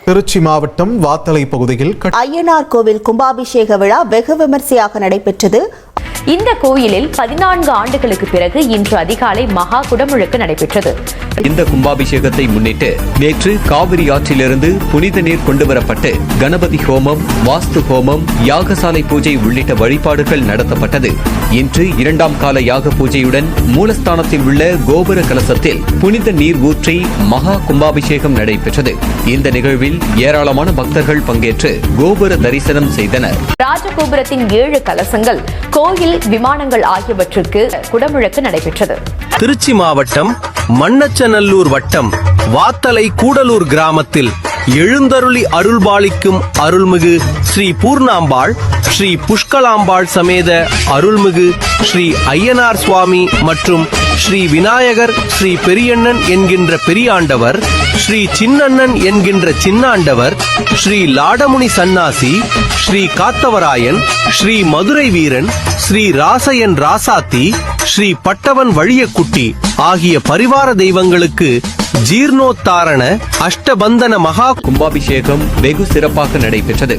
திருச்சி மாவட்டம் வாத்தலை பகுதியில் ஐயனார் கோவில் கும்பாபிஷேக விழா வெகு விமர்சையாக நடைபெற்றது. இந்த கோயிலில் 14 ஆண்டுகளுக்கு பிறகு இன்று அதிகாலை மகா குடமுழுக்கு நடைபெற்றது. இந்த கும்பாபிஷேகத்தை முன்னிட்டு நேற்று காவிரி ஆற்றிலிருந்து புனித நீர் கொண்டுவரப்பட்டு கணபதி ஹோமம், வாஸ்து ஹோமம், யாகசாலை பூஜை உள்ளிட்ட வழிபாடுகள் நடத்தப்பட்டது. இன்று 2ஆம் கால யாக பூஜையுடன் மூலஸ்தானத்தில் உள்ள கோபுர கலசத்தில் புனித நீர் ஊற்றி மகா கும்பாபிஷேகம் நடைபெற்றது. இந்த நிகழ்வில் ஏராளமான பக்தர்கள் பங்கேற்று கோபுர தரிசனம் செய்தனர். ராஜகோபுரத்தின் 7 கலசங்கள், கோயில், விமானங்கள் ஆகியவற்றுக்கு குடமுழுக்கு நடைபெற்றது. திருச்சி மாவட்டம் மண்ணச்சநல்லூர் வட்டம் வாத்தலை கூடலூர் கிராமத்தில் எழுந்தருளி அருள்பாலிக்கும் அருள்மிகு ஸ்ரீ பூர்ணாம்பாள், ஸ்ரீ புஷ்கலாம்பாள் சமேத அருள்மிகு ஸ்ரீ ஐயனார் சுவாமி மற்றும் ஸ்ரீ விநாயகர், ஸ்ரீ பெரியண்ணன் என்கின்ற பெரியாண்டவர், ஸ்ரீ சின்னண்ணன் என்கின்ற சின்னாண்டவர், ஸ்ரீ லாடமுனி சன்னாசி, ஸ்ரீ காத்தவராயன், ஸ்ரீ மதுரை வீரன், ஸ்ரீ ராசையன் ராசாத்தி, ஸ்ரீ பட்டவன் வழியக்குட்டி ஆகிய பரிவார தெய்வங்களுக்கு ஜீர்ணோத்தாரண அஷ்டபந்தன மகா கும்பாபிஷேகம் வெகு சிறப்பாக நடைபெற்றது.